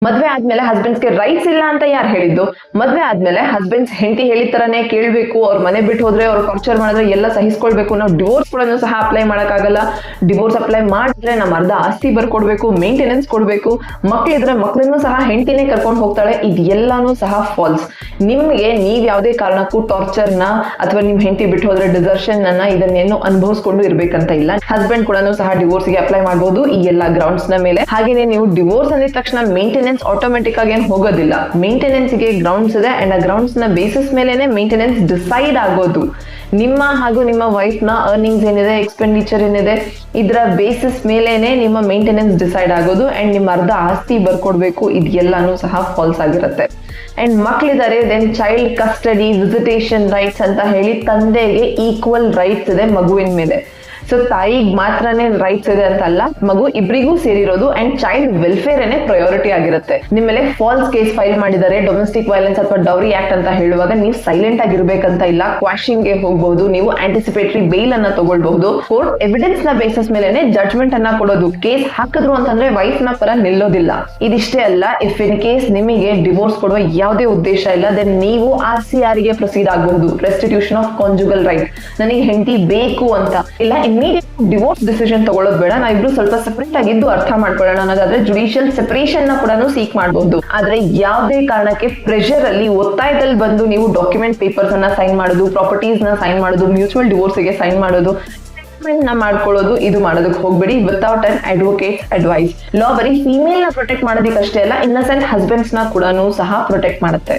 ಮದ್ವೆ ಆದ್ಮೇಲೆ ಹಸ್ಬೆಂಡ್ಸ್ಗೆ ರೈಟ್ಸ್ ಇಲ್ಲ ಅಂತ ಯಾರು ಹೇಳಿದ್ದು? ಮದ್ವೆ ಆದ್ಮೇಲೆ ಹಸ್ಬೆಂಡ್ಸ್ ಹೆಂಡತಿ ಹೇಳಿದ ತರನೇ ಕೇಳ್ಬೇಕು, ಅವ್ರ ಮನೆ ಬಿಟ್ಟು ಹೋದ್ರೆ, ಅವ್ರು ಟಾರ್ಚರ್ ಮಾಡಿದ್ರೆ ಎಲ್ಲ ಸಹಿಸ್ಕೊಳ್ಬೇಕು. ನಾವು ಡಿವೋರ್ಸ್ ಕೂಡ ಸಹ ಅಪ್ಲೈ ಮಾಡಕ್ಕಾಗಲ್ಲ. ಡಿವೋರ್ಸ್ ಅಪ್ಲೈ ಮಾಡಿದ್ರೆ ನಮ್ಮ ಅರ್ಧ ಆಸ್ತಿ ಬರ್ಕೊಡ್ಬೇಕು, ಮೇಂಟೆನೆನ್ಸ್ ಕೊಡ್ಬೇಕು. ಮಕ್ಳಿದ್ರೆ ಮಕ್ಳನ್ನು ಸಹ ಹೆಂಡತಿನೇ ಕರ್ಕೊಂಡು ಹೋಗ್ತಾಳೆ. ಇದೆಲ್ಲಾನು ಸಹ ಫಾಲ್ಸ್. ನಿಮ್ಗೆ ನೀವ್ ಯಾವ್ದೇ ಕಾರಣಕ್ಕೂ ಟಾರ್ಚರ್ನ ಅಥವಾ ನಿಮ್ ಹೆಂಡತಿ ಬಿಟ್ಟು ಹೋದ್ರೆ ಡಿಸರ್ಷನ್ ಅನ್ನ ಇದನ್ನೇನು ಅನುಭವಿಸ್ಕೊಂಡು ಇರ್ಬೇಕಂತ ಇಲ್ಲ. ಹಸ್ಬೆಂಡ್ ಕೂಡ ಸಹ ಡಿವೋರ್ಸ್ ಗೆ ಅಪ್ಲೈ ಮಾಡಬಹುದು ಈ ಎಲ್ಲಾ ಗ್ರೌಂಡ್ಸ್ ನ ಮೇಲೆ. ಹಾಗೇನೆ ನೀವು ಡಿವೋರ್ಸ್ ಅಂದಿದ ತಕ್ಷಣ ಮೇಂಟೆನೆನ್ಸ್ ಆಟೋಮೆಟಿಕ್ ಆಗಿ ಏನು ಹೋಗೋದಿಲ್ಲ. ಮೇಂಟೆನೆನ್ಸ್ ಗೆ ಗ್ರೌಂಡ್ಸ್ ಇದೆ ಅಂಡ್ ಆ ಗ್ರೌಂಡ್ಸ್ ನ ಬೇಸಿಸ್ ಮೇಲೆನೆ ಮೇಂಟೆನೆನ್ಸ್ ಡಿಸೈಡ್ ಆಗೋದು. ನಿಮ್ಮ ಹಾಗೂ ನಿಮ್ಮ ವೈಫ್ ನ ಅರ್ನಿಂಗ್ಸ್ ಏನಿದೆ, ಎಕ್ಸ್ಪೆಂಡಿಚರ್ ಏನಿದೆ, ಇದರ ಬೇಸಿಸ್ ಮೇಲೆನೆ ನಿಮ್ಮ ಮೇಂಟೆನೆನ್ಸ್ ಡಿಸೈಡ್ ಆಗೋದು. ಅಂಡ್ ನಿಮ್ಮ ಅರ್ಧ ಆಸ್ತಿ ಬರ್ಕೊಡ್ಬೇಕು. ಇದೆಲ್ಲಾನು ಸಹ ಫಾಲ್ಸ್ ಆಗಿರುತ್ತೆ. ಅಂಡ್ ಮಕ್ಳಿದ್ದಾರೆ, then child custody, visitation rights ಅಂತ ಹೇಳಿ ತಂದೆಗೆ ಈಕ್ವಲ್ ರೈಟ್ಸ್ ಇದೆ ಮಗುವಿನ ಮೇಲೆ. ಸೊ ತಾಯಿಗೆ ಮಾತ್ರನೇ ರೈಟ್ಸ್ ಇದೆ ಅಂತ ಅಲ್ಲ, ಮಗು ಇಬ್ರಿಗೂ ಸೇರಿರೋದು. ಅಂಡ್ ಚೈಲ್ಡ್ ವೆಲ್ಫೇರ್ ಏನೇ ಪ್ರಯಾರಿಟಿ ಆಗಿರುತ್ತೆ. ನಿಮ್ಮ ಮೇಲೆ ಫಾಲ್ಸ್ ಕೇಸ್ ಫೈಲ್ ಮಾಡಿದ್ದಾರೆ, ಡೊಮೆಸ್ಟಿಕ್ ವೈಲೆನ್ಸ್ ಅಥವಾ ಡೌರಿ ಆಕ್ಟ್ ಅಂತ ಹೇಳುವಾಗ ನೀವು ಸೈಲೆಂಟ್ ಆಗಿರ್ಬೇಕಂತ ಇಲ್ಲ. ಕ್ವಾಶಿಂಗ್ ಗೆ ಹೋಗಬಹುದು, ನೀವು ಆಂಟಿಸಿಪೇಟರಿ ಬೇಲ್ ಅನ್ನ ತಗೊಳ್ಬಹುದು. ಕೋರ್ಟ್ ಎವಿಡೆನ್ಸ್ ನ ಬೇಸಿಸ್ ಮೇಲೆ ಜಡ್ಜ್ಮೆಂಟ್ ಅನ್ನ ಕೊಡೋದು. ಕೇಸ್ ಹಾಕಿದ್ರು ಅಂತಂದ್ರೆ ವೈಫ್ ನ ಪರ ನಿಲ್ಲೋದಿಲ್ಲ. ಇದಿಷ್ಟೇ ಅಲ್ಲ, ಇಫ್ ಇನ್ ಕೇಸ್ ನಿಮಗೆ ಡಿವೋರ್ಸ್ ಕೊಡುವ ಯಾವುದೇ ಉದ್ದೇಶ ಇಲ್ಲ, ದೆನ್ ನೀವು RCR ಗೆ ಪ್ರೊಸೀಡ್ ಆಗಬಹುದು. Restitution of conjugal right. ನನಗೆ ಹೆಂಡತಿ ಬೇಕು ಅಂತ ಇಲ್ಲ, ಡಿವೋರ್ಸ್ ಡಿಸಿಷನ್ ತಗೊಳ್ಳೋದು ಬೇಡ, ನಾವಿಬ್ರು ಸ್ವಲ್ಪ ಸೆಪರೇಟ್ ಆಗಿದ್ದು ಅರ್ಥ ಮಾಡ್ಕೊಳ್ಳೋಣ ಅನ್ನೋದಾದ್ರೆ ಜುಡಿಷಿಯಲ್ ಸೆಪರೇಷನ್ ನ ಕೂಡ ಸೀಕ್ ಮಾಡಬಹುದು. ಆದ್ರೆ ಯಾವುದೇ ಕಾರಣಕ್ಕೆ ಪ್ರೆಷರ್ ಅಲ್ಲಿ, ಒತ್ತಾಯದಲ್ಲಿ ಬಂದು ನೀವು ಡಾಕ್ಯುಮೆಂಟ್ ಪೇಪರ್ಸ್ ಅನ್ನ ಸೈನ್ ಮಾಡೋದು, ಪ್ರಾಪರ್ಟೀಸ್ ನ ಸೈನ್ ಮಾಡೋದು, ಮ್ಯೂಚುವಲ್ ಡಿವೋರ್ಸ್ ಗೆ ಸೈನ್ ಮಾಡೋದು, ನ ಮಾಡ್ಕೊಳ್ಳೋದು, ಇದು ಮಾಡೋದಕ್ಕೆ ಹೋಗ್ಬೇಡಿ ವಿತೌಟ್ ಅನ್ ಅಡ್ವೊಕೇಟ್ ಅಡ್ವೈಸ್. ಲಾ ಬರೀ ಫೀಮೇಲ್ ನ ಪ್ರೊಟೆಕ್ಟ್ ಮಾಡೋದಕ್ಕಷ್ಟೇ ಅಲ್ಲ, ಇನ್ನಸೆಂಟ್ ಹಸ್ಬೆಂಡ್ಸ್ ನ ಕೂಡ ಸಹ ಪ್ರೊಟೆಕ್ಟ್ ಮಾಡುತ್ತೆ.